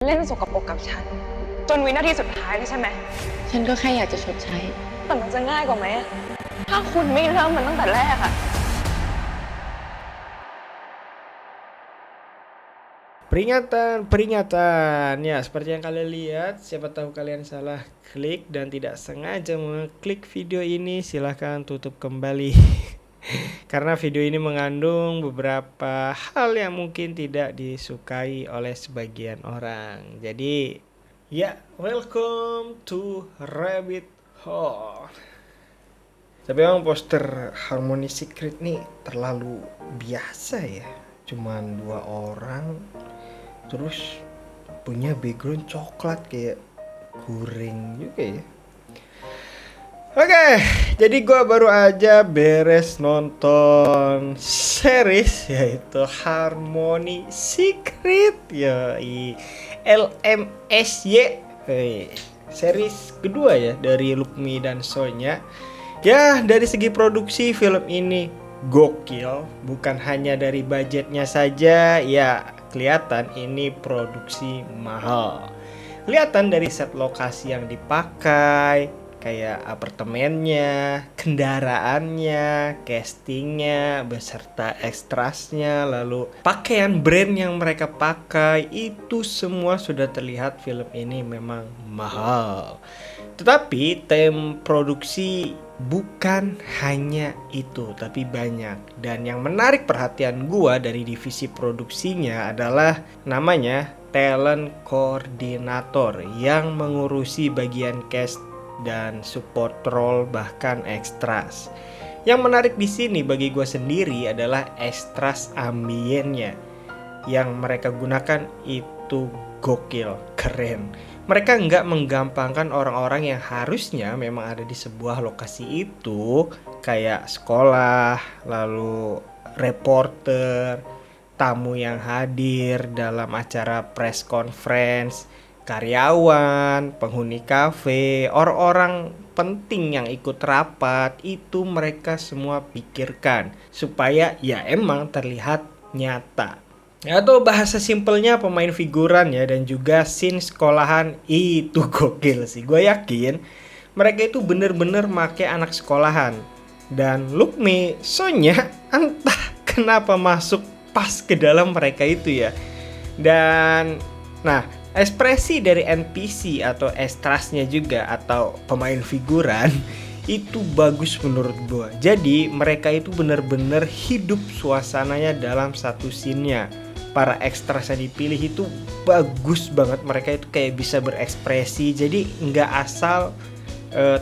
เล่นสกปรกกับฉันจนวินาทีสุดท้ายเลยใช่ไหมฉันก็แค่อยากจะชดใช้แต่มันจะง่ายกว่าไหมอะถ้าคุณไม่เริ่มมันตั้งแต่แรกอะ Peringatan, peringatan. Ya, seperti yang kalian lihat, siapa tahu kalian salah klik dan tidak sengaja mengklik video ini, silahkan tutup kembali. Karena video ini mengandung beberapa hal yang mungkin tidak disukai oleh sebagian orang. Jadi, ya, welcome to Rabbit Hole. Tapi emang poster Harmony Secret nih terlalu biasa ya. Cuman 2 orang terus punya background coklat kayak kuring juga ya. Oke, jadi gua baru aja beres nonton series yaitu Harmony Secret ya, LMSY. Series kedua ya dari Lukmi dan Sonya. Ya, dari segi produksi film ini gokil, bukan hanya dari budgetnya saja, ya kelihatan ini produksi mahal. Kelihatan dari set lokasi yang dipakai, kayak apartemennya, kendaraannya, castingnya, beserta ekstrasnya, lalu pakaian brand yang mereka pakai, itu semua sudah terlihat film ini memang mahal. Tetapi tim produksi bukan hanya itu, tapi banyak. Dan yang menarik perhatian gua dari divisi produksinya adalah namanya talent coordinator yang mengurusi bagian cast dan support role bahkan extras. Yang menarik di sini bagi gua sendiri adalah extras ambiennya yang mereka gunakan itu gokil, keren. Mereka nggak menggampangkan orang-orang yang harusnya memang ada di sebuah lokasi itu, kayak sekolah, lalu reporter, tamu yang hadir dalam acara press conference, karyawan, penghuni kafe, orang-orang penting yang ikut rapat, itu mereka semua pikirkan supaya ya emang terlihat nyata. Atau bahasa simpelnya pemain figuran ya, dan juga scene sekolahan itu gokil sih. Gue yakin mereka itu bener-bener make anak sekolahan. Dan Lukmi, Sonya entah kenapa masuk pas ke dalam mereka itu ya. Dan nah, ekspresi dari NPC atau extrasnya juga atau pemain figuran itu bagus menurut gue. Jadi mereka itu bener-bener hidup suasananya dalam satu scene-nya. Para ekstras yang dipilih itu bagus banget, mereka itu kayak bisa berekspresi. Jadi nggak asal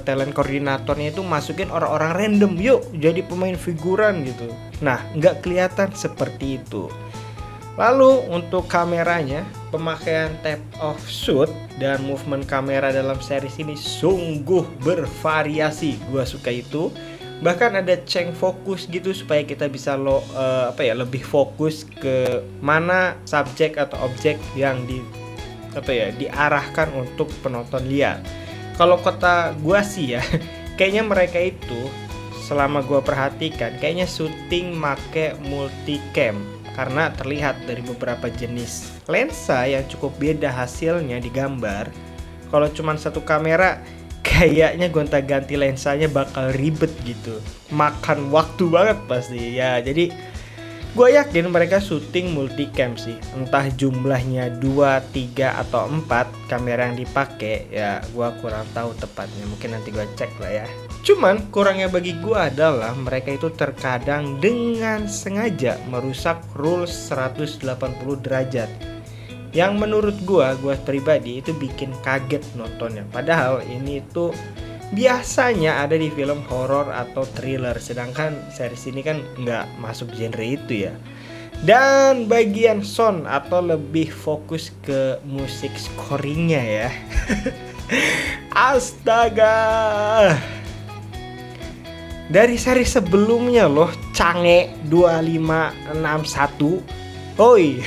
talent koordinatornya itu masukin orang-orang random, yuk jadi pemain figuran gitu. Nah, nggak kelihatan seperti itu. Lalu untuk kameranya, pemakaian type of shoot dan movement kamera dalam series ini sungguh bervariasi. Gua suka itu. Bahkan ada change fokus gitu supaya kita bisa lebih fokus ke mana subjek atau objek yang diarahkan untuk penonton lihat. Kalau kata gua sih ya, kayaknya mereka itu selama gua perhatikan kayaknya syuting make multicam karena terlihat dari beberapa jenis lensa yang cukup beda hasilnya di gambar. Kalau cuma satu kamera kayaknya gonta-ganti lensanya bakal ribet gitu, makan waktu banget pasti ya. Jadi gue yakin mereka syuting multicam sih, entah jumlahnya 2, 3, atau 4 kamera yang dipakai ya, gue kurang tahu tepatnya, mungkin nanti gue cek lah ya. Cuman kurangnya bagi gue adalah mereka itu terkadang dengan sengaja merusak rules 180 derajat yang menurut gua pribadi itu bikin kaget nontonnya. Padahal ini tuh biasanya ada di film horor atau thriller, sedangkan series ini kan nggak masuk genre itu ya. Dan bagian sound atau lebih fokus ke musik scoringnya ya. Astaga, dari seri sebelumnya loh, Cange 2561. Oi.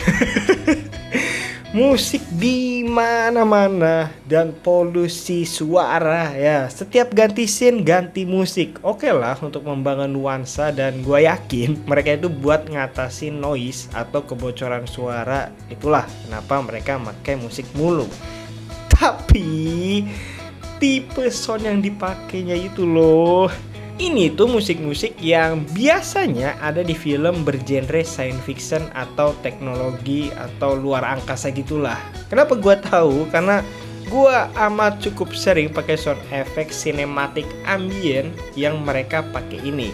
musik di mana-mana dan polusi suara ya. Setiap ganti scene ganti musik. Oke lah untuk membangun nuansa, dan gue yakin mereka itu buat ngatasin noise atau kebocoran suara. Itulah kenapa mereka pakai musik mulu. Tapi tipe sound yang dipakainya itu loh, ini tuh musik-musik yang biasanya ada di film bergenre science fiction atau teknologi atau luar angkasa gitulah. Kenapa gua tahu? Karena gua amat cukup sering pakai sound effect cinematic ambient yang mereka pakai ini.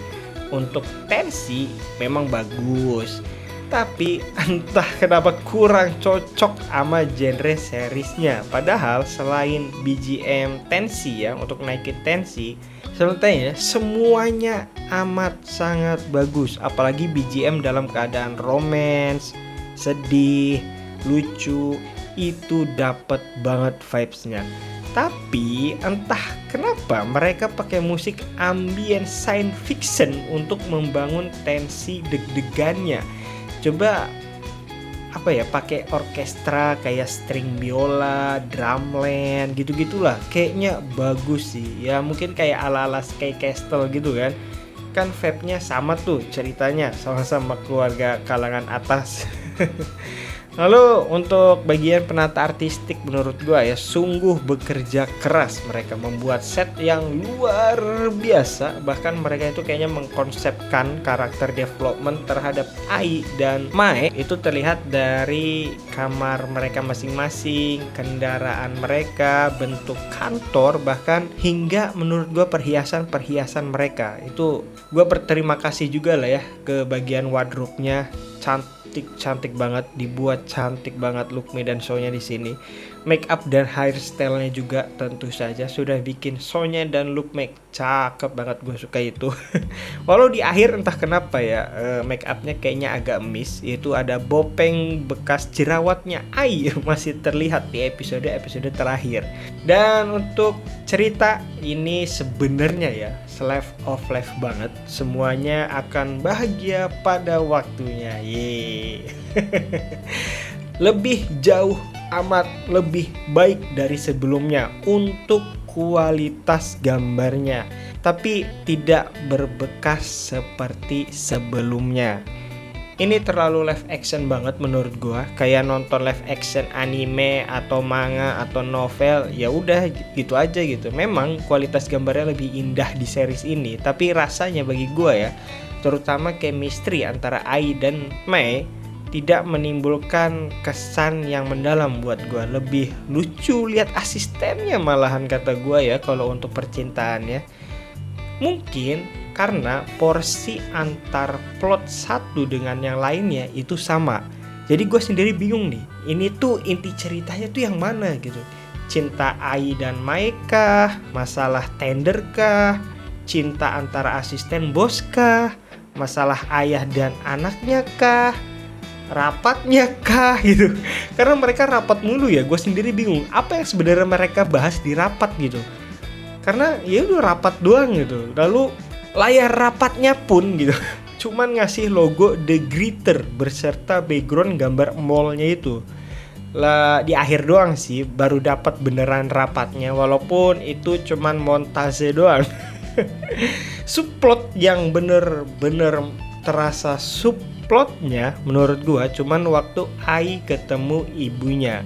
Untuk tensi memang bagus, tapi entah kenapa kurang cocok sama genre seriesnya. Padahal selain BGM tensi ya, untuk naikin tensi, sebenarnya semuanya amat sangat bagus. Apalagi BGM dalam keadaan romance, sedih, lucu, itu dapet banget vibes-nya. Tapi entah kenapa mereka pakai musik ambient science fiction untuk membangun tensi deg-degannya. Coba apa ya, pakai orkestra kayak string biola, drumland gitu-gitulah. Kayaknya bagus sih. Ya mungkin kayak ala-ala Sky Castle gitu kan. Kan vibe-nya sama tuh ceritanya, sama-sama keluarga kalangan atas. Lalu untuk bagian penata artistik, menurut gua ya sungguh bekerja keras mereka membuat set yang luar biasa. Bahkan mereka itu kayaknya mengkonsepkan karakter development terhadap Ai dan Mae itu terlihat dari kamar mereka masing-masing, kendaraan mereka, bentuk kantor, bahkan hingga menurut gua perhiasan-perhiasan mereka. Itu gua berterima kasih juga lah ya ke bagian wardrobe-nya. Cantik banget, dibuat cantik banget Lukmi dan Sonya di sini. Make up dan hairstyle-nya juga tentu saja sudah bikin Sonya dan Lukmi cakep banget, gue suka itu. Walau di akhir entah kenapa ya make up-nya kayaknya agak miss, yaitu ada bopeng bekas jerawatnya Ai masih terlihat di episode terakhir. Dan untuk cerita ini sebenarnya ya slice of life banget, semuanya akan bahagia pada waktunya. Yeay. Lebih jauh amat lebih baik dari sebelumnya untuk kualitas gambarnya, tapi tidak berbekas seperti sebelumnya. Ini terlalu live action banget menurut gua, kayak nonton live action anime atau manga atau novel, ya udah gitu aja gitu. Memang kualitas gambarnya lebih indah di series ini, tapi rasanya bagi gua ya, terutama chemistry antara Ai dan Mei tidak menimbulkan kesan yang mendalam buat gua. Lebih lucu lihat asistennya malahan kata gua ya kalau untuk percintaannya. Mungkin karena porsi antar plot satu dengan yang lainnya itu sama. Jadi gue sendiri bingung nih, ini tuh inti ceritanya tuh yang mana gitu. Cinta Ai dan Mai kah? Masalah tender kah? Cinta antara asisten bos kah? Masalah ayah dan anaknya kah? Rapatnya kah gitu. Karena mereka rapat mulu ya, gue sendiri bingung apa yang sebenarnya mereka bahas di rapat gitu. Karena ya udah rapat doang gitu. Lalu layar rapatnya pun gitu cuman ngasih logo The Greeter beserta background gambar mallnya itu lah. Di akhir doang sih baru dapat beneran rapatnya, walaupun itu cuman montase doang. Subplot yang bener-bener terasa subplotnya menurut gua cuman waktu Ai ketemu ibunya.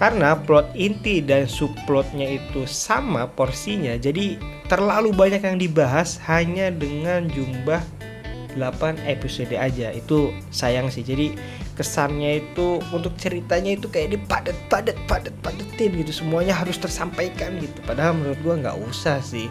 Karena plot inti dan subplotnya itu sama porsinya, jadi terlalu banyak yang dibahas hanya dengan jumlah 8 episode aja. Itu sayang sih. Jadi kesannya itu untuk ceritanya itu kayak dipadetin gitu. Semuanya harus tersampaikan gitu. Padahal menurut gua nggak usah sih.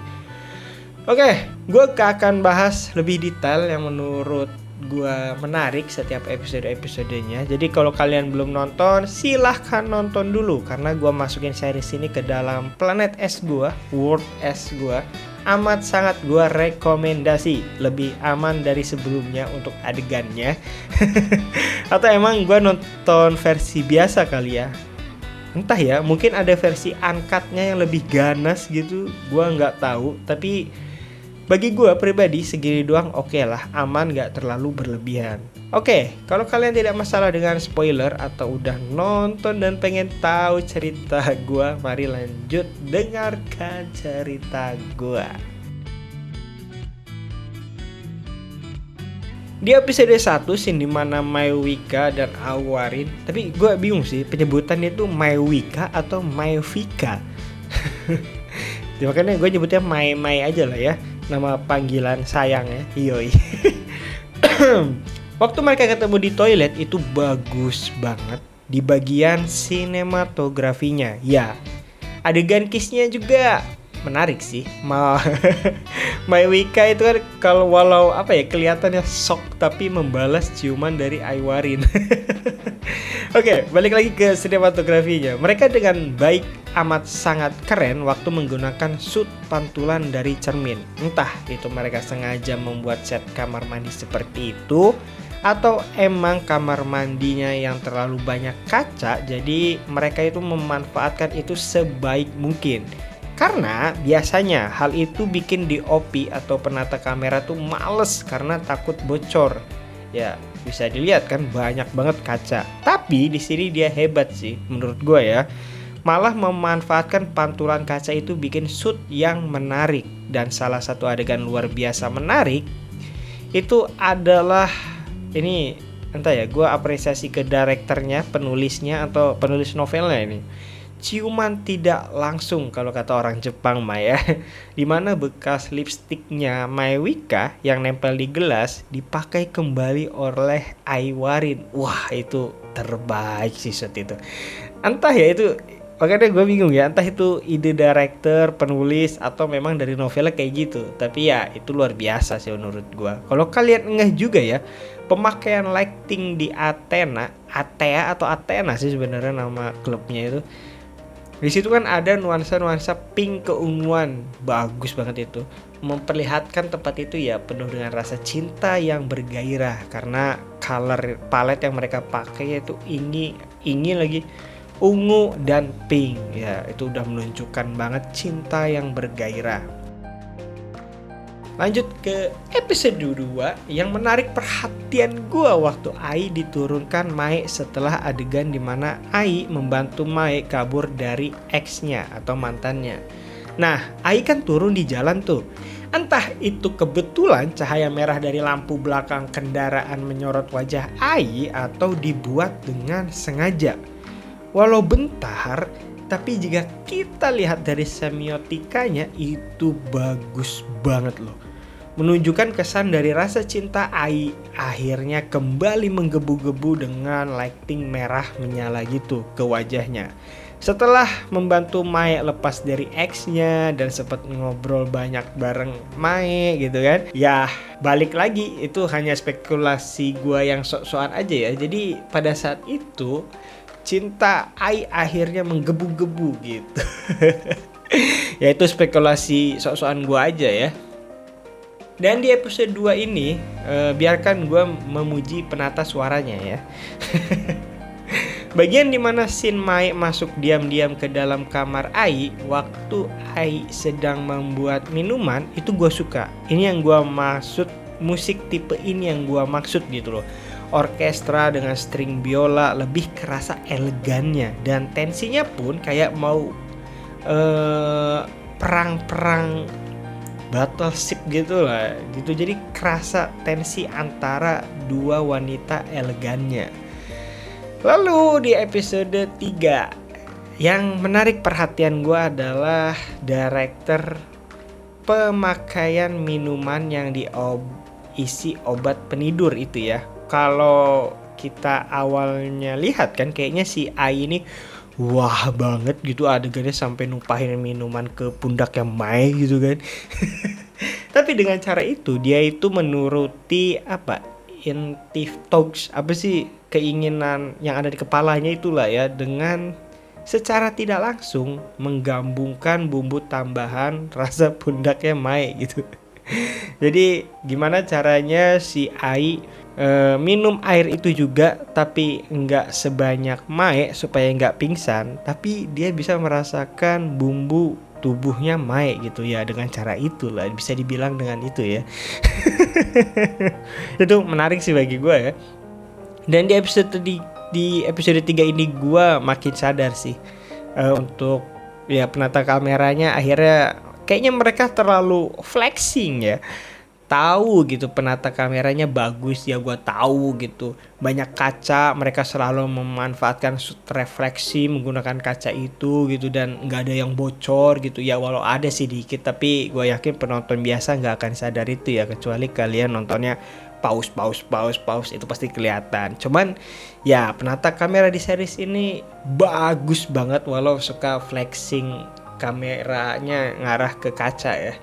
Oke, gua akan bahas lebih detail yang menurut gua menarik setiap episode-episodenya. Jadi kalau kalian belum nonton, silahkan nonton dulu karena gua masukin series ini ke dalam planet S gua, world S gua. Amat sangat gua rekomendasi, lebih aman dari sebelumnya untuk adegannya. Atau emang gua nonton versi biasa kali ya. Entah ya, mungkin ada versi uncut-nya yang lebih ganas gitu, gua nggak tahu. Tapi bagi gue pribadi segini doang oke lah, aman, gak terlalu berlebihan. Oke, kalau kalian tidak masalah dengan spoiler atau udah nonton dan pengen tahu cerita gua, mari lanjut dengarkan cerita gua. Di episode 1 scene dimana Maewika dan Awarin, tapi gue bingung sih penyebutannya itu Maewika atau Maevika. Makanya gue nyebutnya Mai aja lah ya, nama panggilan sayangnya. Yoi. Waktu mereka ketemu di toilet itu bagus banget di bagian sinematografinya. Ya, adegan kissnya juga menarik sih. Maewika itu kan kalau walau kelihatannya shock tapi membalas ciuman dari Aiwarin. Oke, balik lagi ke sinematografinya. Mereka dengan baik amat sangat keren waktu menggunakan shoot pantulan dari cermin. Entah itu mereka sengaja membuat set kamar mandi seperti itu, atau emang kamar mandinya yang terlalu banyak kaca, jadi mereka itu memanfaatkan itu sebaik mungkin. Karena biasanya hal itu bikin DOP atau penata kamera tuh males karena takut bocor. Ya, bisa dilihat kan banyak banget kaca. Tapi di sini dia hebat sih menurut gue ya. Malah memanfaatkan pantulan kaca itu bikin shoot yang menarik. Dan salah satu adegan luar biasa menarik itu adalah ini, entah ya, gue apresiasi ke direkturnya, penulisnya atau penulis novelnya ini. Ciuman tidak langsung kalau kata orang Jepang ya. Dimana bekas lipstiknya Maewika yang nempel di gelas dipakai kembali oleh Aiwarin. Wah, itu terbaik sih shot itu. Entah ya itu, makanya gue bingung ya, entah itu ide director, penulis, atau memang dari novelnya kayak gitu. Tapi ya itu luar biasa sih menurut gue. Kalau kalian ngeh juga ya, pemakaian lighting di Athena atau Athena sih sebenarnya nama klubnya itu. Di situ kan ada nuansa-nuansa pink keunguan, bagus banget itu. Memperlihatkan tempat itu ya penuh dengan rasa cinta yang bergairah karena color palette yang mereka pakai itu ingin lagi ungu dan pink. Ya, itu udah menunjukkan banget cinta yang bergairah. Lanjut ke episode 2 yang menarik perhatian gua waktu Ai diturunkan Mae setelah adegan dimana Ai membantu Mae kabur dari ex-nya atau mantannya. Nah, Ai kan turun di jalan tuh. Entah itu kebetulan cahaya merah dari lampu belakang kendaraan menyorot wajah Ai atau dibuat dengan sengaja. Walau bentar, tapi jika kita lihat dari semiotikanya itu bagus banget loh. Menunjukkan kesan dari rasa cinta Ai akhirnya kembali menggebu-gebu dengan lighting merah menyala gitu ke wajahnya. Setelah membantu Mae lepas dari ex-nya dan sempat ngobrol banyak bareng Mae gitu kan. Ya balik lagi, itu hanya spekulasi gua yang sok-sokan aja ya. Jadi pada saat itu cinta Ai akhirnya menggebu-gebu gitu. Ya itu spekulasi sok-sokan gua aja ya. Dan di episode 2 ini biarkan gue memuji penata suaranya ya. Bagian dimana scene Mae masuk diam-diam ke dalam kamar Ai waktu Ai sedang membuat minuman, itu gue suka. Ini yang gue maksud, musik tipe ini yang gue maksud gitu loh. Orkestra dengan string biola lebih kerasa elegannya. Dan tensinya pun kayak mau perang-perang battleship gitu lah gitu. Jadi kerasa tensi antara dua wanita elegannya. Lalu di episode 3 yang menarik perhatian gue adalah director pemakaian minuman yang diisi obat penidur itu ya. Kalau kita awalnya lihat kan kayaknya si Ai ini wah banget gitu adegannya sampai numpahin minuman ke pundaknya Mai gitu kan. Tapi dengan cara itu dia itu menuruti keinginan yang ada di kepalanya itulah ya, dengan secara tidak langsung menggabungkan bumbu tambahan rasa pundaknya Mai gitu. Jadi gimana caranya si Ai minum air itu juga tapi nggak sebanyak Mae supaya nggak pingsan, tapi dia bisa merasakan bumbu tubuhnya Mae gitu ya, dengan cara itulah bisa dibilang dengan itu ya. Itu menarik sih bagi gue ya. Dan di episode 3 ini gue makin sadar sih untuk ya penata kameranya akhirnya kayaknya mereka terlalu flexing ya. Tahu gitu penata kameranya bagus ya, gue tahu gitu. Banyak kaca, mereka selalu memanfaatkan shoot refleksi menggunakan kaca itu gitu, dan nggak ada yang bocor gitu ya. Walau ada sih dikit, tapi gue yakin penonton biasa nggak akan sadar itu ya, kecuali kalian nontonnya pause itu pasti kelihatan. Cuman ya penata kamera di series ini bagus banget walau suka flexing kameranya ngarah ke kaca ya.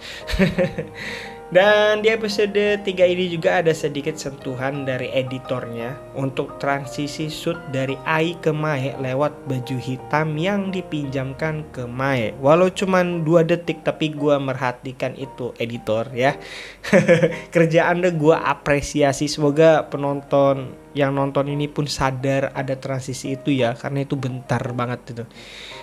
Dan di episode 3 ini juga ada sedikit sentuhan dari editornya untuk transisi shoot dari Ai ke Mae lewat baju hitam yang dipinjamkan ke Mae. Walau cuman 2 detik, tapi gua merhatikan itu editor ya. Kerja Anda gua apresiasi. Semoga penonton yang nonton ini pun sadar ada transisi itu ya, karena itu bentar banget itu.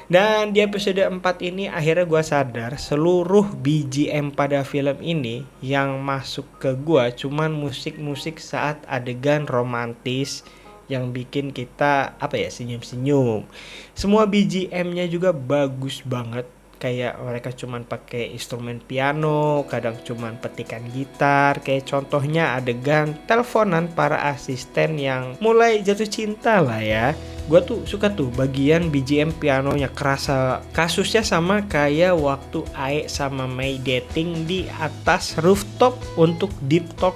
Dan di episode 4 ini akhirnya gue sadar seluruh BGM pada film ini yang masuk ke gue cuman musik-musik saat adegan romantis yang bikin kita senyum-senyum. Semua BGM-nya juga bagus banget. Kayak mereka cuman pakai instrumen piano, kadang cuman petikan gitar. Kayak contohnya adegan teleponan para asisten yang mulai jatuh cinta lah ya. Gue tuh suka tuh bagian BGM pianonya, kerasa kasusnya sama kayak waktu Ae sama Mei dating di atas rooftop untuk deep talk.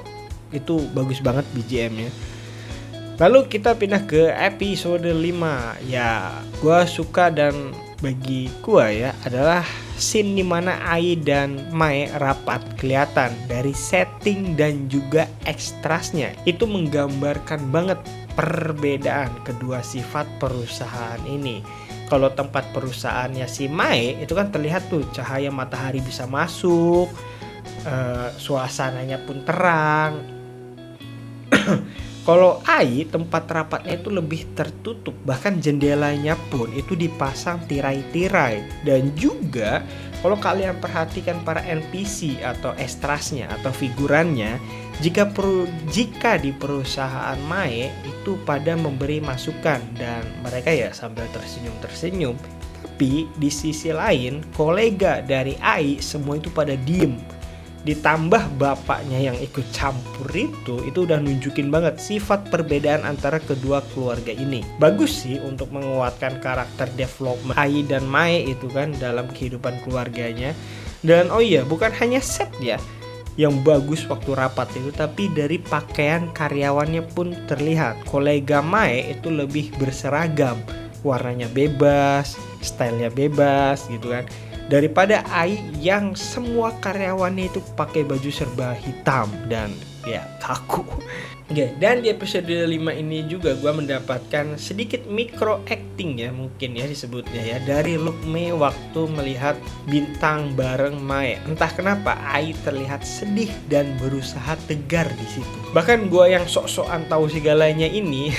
Itu bagus banget BGM-nya. Lalu kita pindah ke episode 5. Ya, gue suka dan bagi gua ya adalah scene dimana Ai dan Mae rapat. Kelihatan dari setting dan juga ekstrasnya itu menggambarkan banget perbedaan kedua sifat perusahaan ini. Kalau tempat perusahaannya si Mae itu kan terlihat tuh cahaya matahari bisa masuk, suasananya pun terang. Kalau Ai tempat rapatnya itu lebih tertutup, bahkan jendelanya pun itu dipasang tirai-tirai. Dan juga kalau kalian perhatikan para NPC atau ekstrasnya atau figurannya, jika di perusahaan Mae itu pada memberi masukan dan mereka ya sambil tersenyum-tersenyum. Tapi di sisi lain kolega dari Ai semua itu pada diem. Ditambah bapaknya yang ikut campur itu udah nunjukin banget sifat perbedaan antara kedua keluarga ini. Bagus sih untuk menguatkan karakter development Ai dan Mae itu kan dalam kehidupan keluarganya. Dan oh iya, bukan hanya set ya yang bagus waktu rapat itu, tapi dari pakaian karyawannya pun terlihat kolega Mae itu lebih berseragam, warnanya bebas, stylenya bebas gitu kan, daripada Ai yang semua karyawannya itu pakai baju serba hitam dan ya kaku. Oke, dan di episode 5 ini juga gue mendapatkan sedikit micro acting ya mungkin ya disebutnya ya dari Lukme waktu melihat bintang bareng Mae. Entah kenapa Ai terlihat sedih dan berusaha tegar di situ. Bahkan gue yang sok-sokan tahu segalanya ini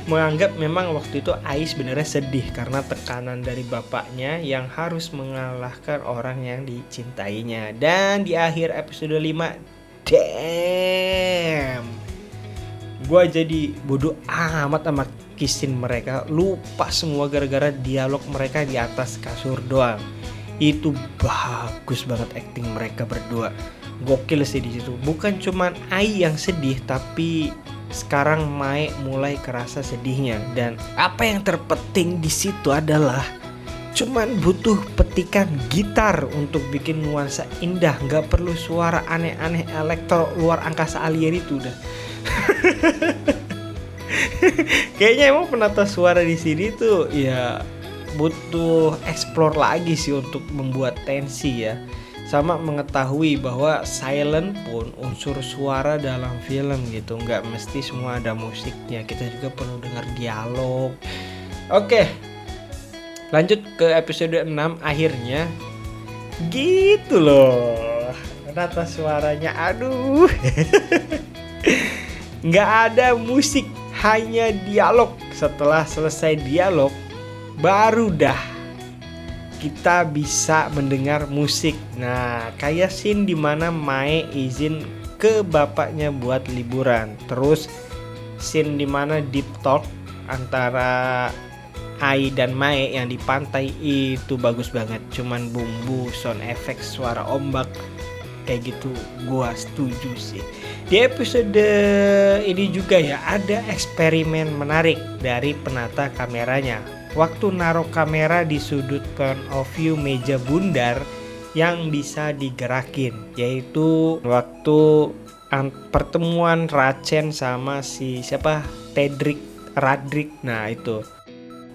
menganggap memang waktu itu Ai sebenarnya sedih karena tekanan dari bapaknya yang harus mengalahkan orang yang dicintainya. Dan di akhir episode 5, damn, gue jadi bodoh amat sama kissin mereka, lupa semua gara-gara dialog mereka di atas kasur doang. Itu bagus banget acting mereka berdua, gokil sih di situ. Bukan cuman Ai yang sedih, tapi sekarang Mae mulai kerasa sedihnya. Dan apa yang terpenting di situ adalah cuman butuh petikan gitar untuk bikin nuansa indah, nggak perlu suara aneh-aneh elektro luar angkasa alien itu udah. Kayaknya emang penata suara di sini tuh ya butuh explore lagi sih untuk membuat tensi ya, sama mengetahui bahwa silent pun unsur suara dalam film gitu, nggak mesti semua ada musiknya, kita juga perlu dengar dialog. Oke, lanjut ke episode 6 akhirnya. Gitu loh. Penata suaranya aduh. Nggak ada musik, hanya dialog. Setelah selesai dialog, baru dah kita bisa mendengar musik. Nah, kayak scene dimana Mae izin ke bapaknya buat liburan. Terus scene dimana deep talk antara Ai dan Mae yang di pantai itu bagus banget. Cuman bumbu, sound effect, suara ombak kayak gitu gua setuju sih. Di episode ini juga ya ada eksperimen menarik dari penata kameranya. Waktu naruh kamera di sudut point of view meja bundar yang bisa digerakin, yaitu waktu pertemuan Rachel sama si siapa Radric. Nah itu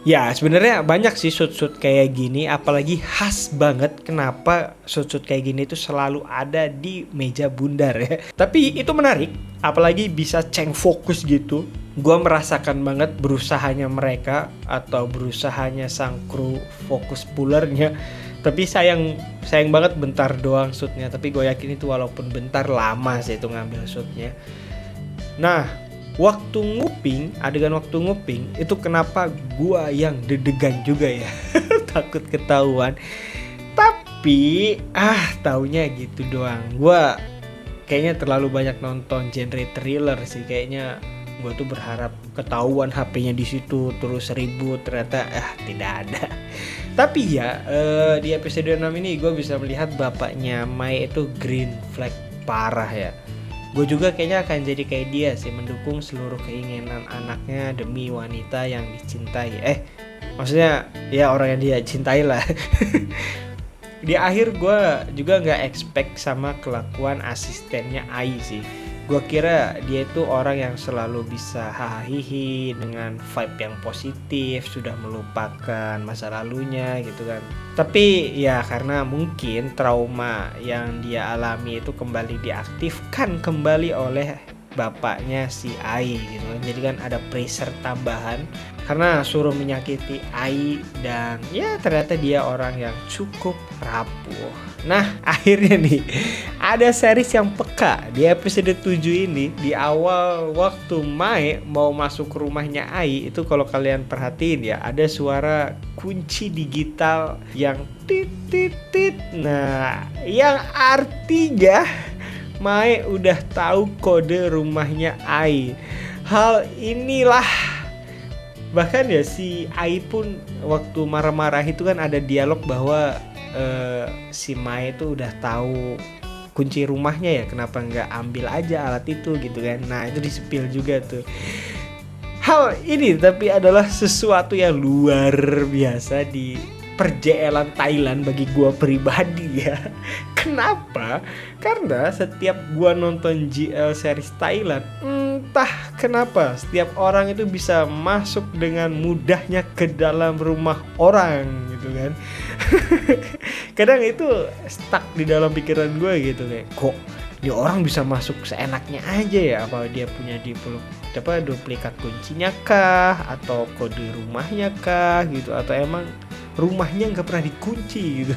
ya sebenarnya banyak sih shoot kayak gini, apalagi khas banget kenapa shoot kayak gini itu selalu ada di meja bundar ya. Tapi itu menarik, apalagi bisa ceng fokus gitu. Gua merasakan banget berusahanya mereka atau berusahanya sang kru fokus pullernya. Tapi sayang banget bentar doang shootnya. Tapi gue yakin itu walaupun bentar lama sih itu ngambil shootnya. Nah, adegan waktu nguping itu kenapa gua yang deg-degan juga ya. Takut ketahuan. Tapi taunya gitu doang. Gua kayaknya terlalu banyak nonton genre thriller sih. Kayaknya gua tuh berharap ketahuan HP-nya di situ terus ribut, ternyata tidak ada. Tapi ya di episode 6 ini gue bisa melihat bapaknya Mai itu green flag parah ya. Gue juga kayaknya akan jadi kayak dia sih, mendukung seluruh keinginan anaknya demi wanita yang dicintai. Maksudnya ya orang yang dia cintai lah. Di akhir gue juga gak expect sama kelakuan asistennya Ai sih. Gue kira dia itu orang yang selalu bisa hahihi dengan vibe yang positif, sudah melupakan masa lalunya gitu kan. Tapi ya karena mungkin trauma yang dia alami itu kembali diaktifkan kembali oleh bapaknya si Ai gitu kan. Jadi kan ada pressure tambahan karena suruh menyakiti Ai dan ya ternyata dia orang yang cukup rapuh. Nah akhirnya nih ada series yang peka di episode 7 ini. Di awal waktu Mae mau masuk ke rumahnya Ai itu, kalau kalian perhatiin ya ada suara kunci digital yang tit tit tit. Nah yang artinya Mae udah tahu kode rumahnya Ai. Hal inilah bahkan ya si Ai pun waktu marah-marah itu kan ada dialog bahwa si Mae itu udah tahu kunci rumahnya ya, kenapa nggak ambil aja alat itu gitu kan. Nah itu di-spill juga tuh. Hal ini tapi adalah sesuatu yang luar biasa di perjalanan Thailand bagi gua pribadi ya. Kenapa? Karena setiap gua nonton GL series Thailand, entah kenapa setiap orang itu bisa masuk dengan mudahnya ke dalam rumah orang gitu kan. Kadang itu stuck di dalam pikiran gue gitu, kayak kok ini orang bisa masuk seenaknya aja ya, apa dia punya duplikat kuncinya kah, atau kode rumahnya kah gitu, atau emang rumahnya nggak pernah dikunci gitu.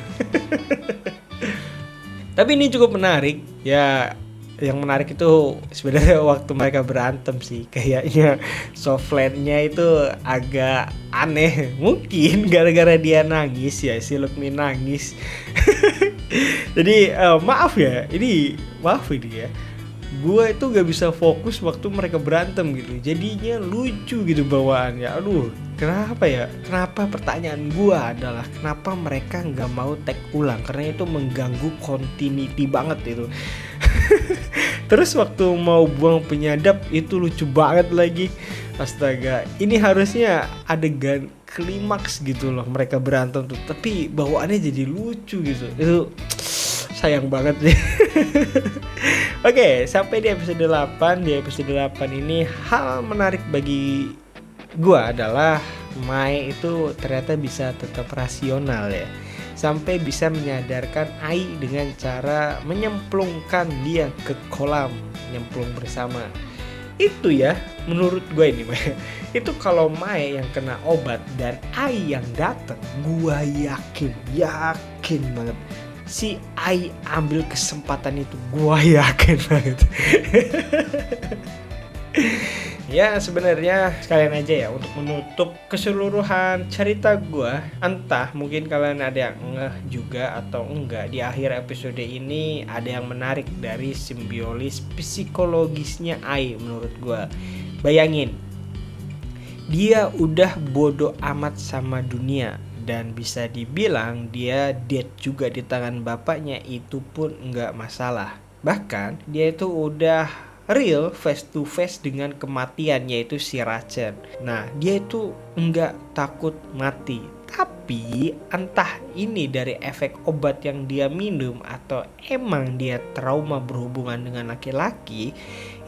Tapi ini cukup menarik ya. Yang menarik itu sebenarnya waktu mereka berantem sih, kayaknya softlandnya itu agak aneh. Mungkin gara-gara dia nangis ya, si Lukmi nangis. Jadi maaf ini ya, gue itu gak bisa fokus waktu mereka berantem gitu. Jadinya lucu gitu bawaannya. Aduh, kenapa pertanyaan gue adalah kenapa mereka gak mau take ulang, karena itu mengganggu continuity banget itu. Terus waktu mau buang penyadap itu lucu banget lagi. Astaga, ini harusnya adegan klimaks gitu loh mereka berantem tuh, tapi bawaannya jadi lucu gitu. Itu sayang banget sih. Oke, sampai di episode 8. Di episode 8 ini hal menarik bagi gua adalah Mai itu ternyata bisa tetap rasional ya, sampai bisa menyadarkan Ai dengan cara menyemplungkan dia ke kolam, nyemplung bersama. Itu ya menurut gue ini itu kalau Mai yang kena obat dan Ai yang datang, gue yakin banget si Ai ambil kesempatan itu, gue yakin banget. Ya sebenarnya sekalian aja ya untuk menutup keseluruhan cerita gue. Entah mungkin kalian ada yang ngeh juga atau enggak, di akhir episode ini ada yang menarik dari simbiosis psikologisnya Ai menurut gue. Bayangin, dia udah bodoh amat sama dunia dan bisa dibilang dia dead juga di tangan bapaknya, itu pun nggak masalah. Bahkan dia itu udah real face to face dengan kematian, yaitu si Rachel. Nah, dia itu nggak takut mati. Tapi entah ini dari efek obat yang dia minum atau emang dia trauma berhubungan dengan laki-laki,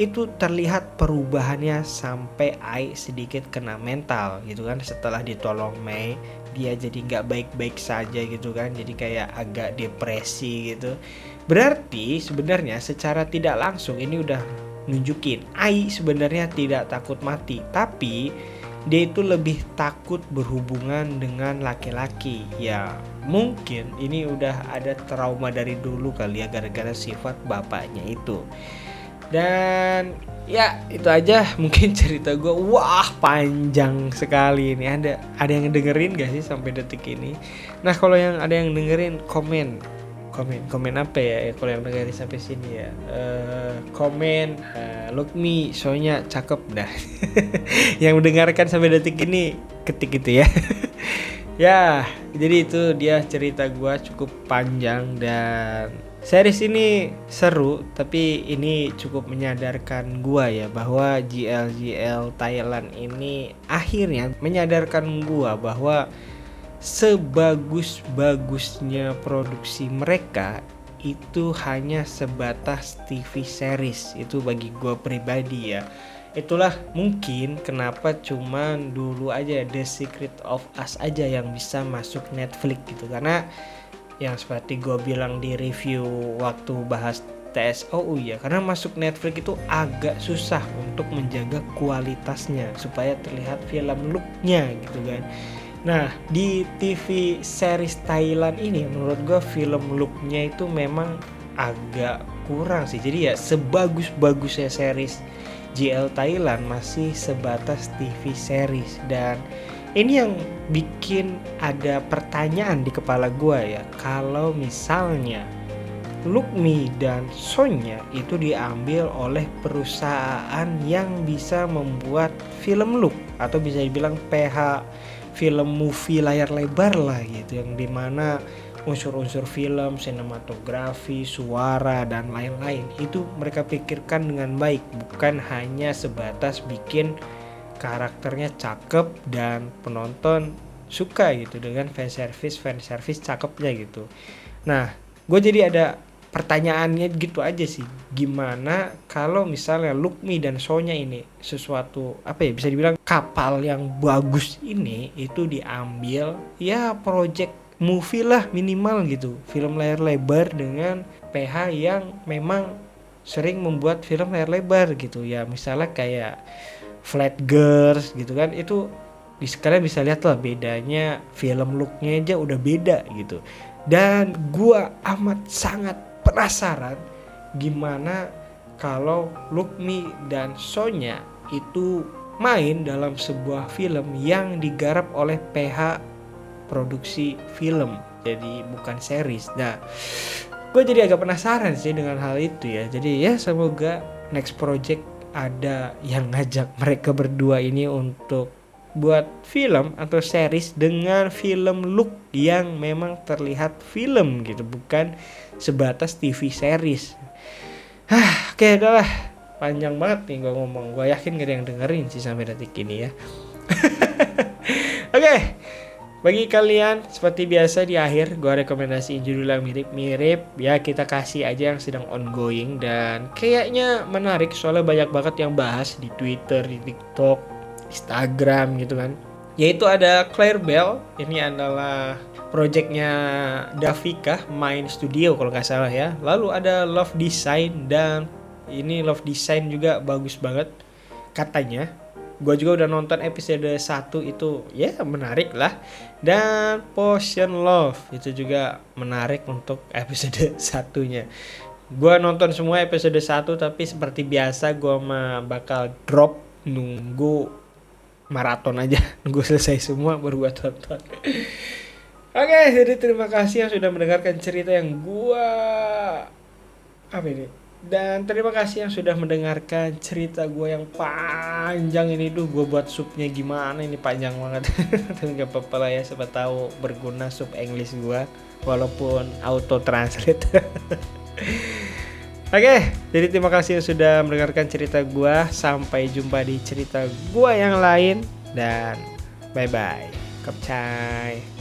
itu terlihat perubahannya sampai Ai sedikit kena mental gitu kan. Setelah ditolong Mei, dia jadi nggak baik-baik saja gitu kan, jadi kayak agak depresi gitu. Berarti sebenarnya secara tidak langsung ini udah nunjukin Ai sebenarnya tidak takut mati, tapi dia itu lebih takut berhubungan dengan laki-laki. Ya mungkin ini udah ada trauma dari dulu kali ya, gara-gara sifat bapaknya itu. Dan ya itu aja mungkin cerita gue. Wah panjang sekali ini. Ada yang dengerin gak sih sampai detik ini? Nah kalau yang ada yang dengerin, komen apa ya kalau yang dengerin sampai sini ya. Komen look me soalnya cakep dah. Yang mendengarkan sampai detik ini ketik itu ya. Ya jadi itu dia cerita gue, cukup panjang dan series ini seru, tapi ini cukup menyadarkan gua ya bahwa GL Thailand ini akhirnya menyadarkan gua bahwa sebagus-bagusnya produksi mereka itu hanya sebatas TV series. Itu bagi gua pribadi ya. Itulah mungkin kenapa cuman dulu aja The Secret of Us aja yang bisa masuk Netflix gitu, karena yang seperti gue bilang di review waktu bahas TSOU ya, karena masuk Netflix itu agak susah untuk menjaga kualitasnya supaya terlihat film looknya gitu kan. Nah di TV series Thailand ini menurut gue film looknya itu memang agak kurang sih. Jadi ya sebagus-bagusnya series GL Thailand masih sebatas TV series. Dan ini yang bikin ada pertanyaan di kepala gue ya, kalau misalnya Lukmi dan Sonya itu diambil oleh perusahaan yang bisa membuat film look atau bisa dibilang PH film movie layar lebar lah gitu, yang dimana unsur-unsur film, sinematografi, suara dan lain-lain itu mereka pikirkan dengan baik, bukan hanya sebatas bikin karakternya cakep dan penonton suka gitu dengan fan service cakepnya gitu. Nah, gue jadi ada pertanyaannya gitu aja sih, gimana kalau misalnya Lukmi dan Sonya ini sesuatu apa ya bisa dibilang kapal yang bagus ini itu diambil ya project movie lah minimal gitu, film layar lebar dengan PH yang memang sering membuat film layar lebar gitu ya, misalnya kayak Flat Girls gitu kan. Itu kalian bisa lihat lah bedanya, film looknya aja udah beda gitu. Dan gua amat sangat penasaran gimana kalau Lukmi dan Sonya itu main dalam sebuah film yang digarap oleh PH produksi film, jadi bukan series. Nah, gue jadi agak penasaran sih dengan hal itu ya. Jadi ya semoga next project ada yang ngajak mereka berdua ini untuk buat film atau series dengan film look yang memang terlihat film gitu, bukan sebatas TV series. Oke, udahlah, panjang banget nih gue ngomong. Gue yakin gak ada yang dengerin sih sampai detik ini ya. Oke. Bagi kalian seperti biasa di akhir gue rekomendasiin judul yang mirip-mirip ya, kita kasih aja yang sedang ongoing dan kayaknya menarik soalnya banyak banget yang bahas di Twitter, di TikTok, Instagram gitu kan. Yaitu ada Claire Bell, ini adalah projectnya Davika Mind Studio kalau nggak salah ya. Lalu ada Love Design, dan ini Love Design juga bagus banget katanya. Gue juga udah nonton episode 1 itu ya menarik lah. Dan Potion Love itu juga menarik untuk episode 1-nya. Gue nonton semua episode 1, tapi seperti biasa gue bakal drop, nunggu maraton aja, nunggu selesai semua baru gue tonton. Oke, jadi terima kasih yang sudah mendengarkan cerita yang gue Dan terima kasih yang sudah mendengarkan cerita gue yang panjang ini. Duh, gue buat supnya gimana ini, panjang banget. Tapi gak apa-apa lah ya, siapa tahu berguna sup English gue, walaupun auto translate. Oke, jadi terima kasih yang sudah mendengarkan cerita gue. Sampai jumpa di cerita gue yang lain. Dan bye-bye. Kapcai.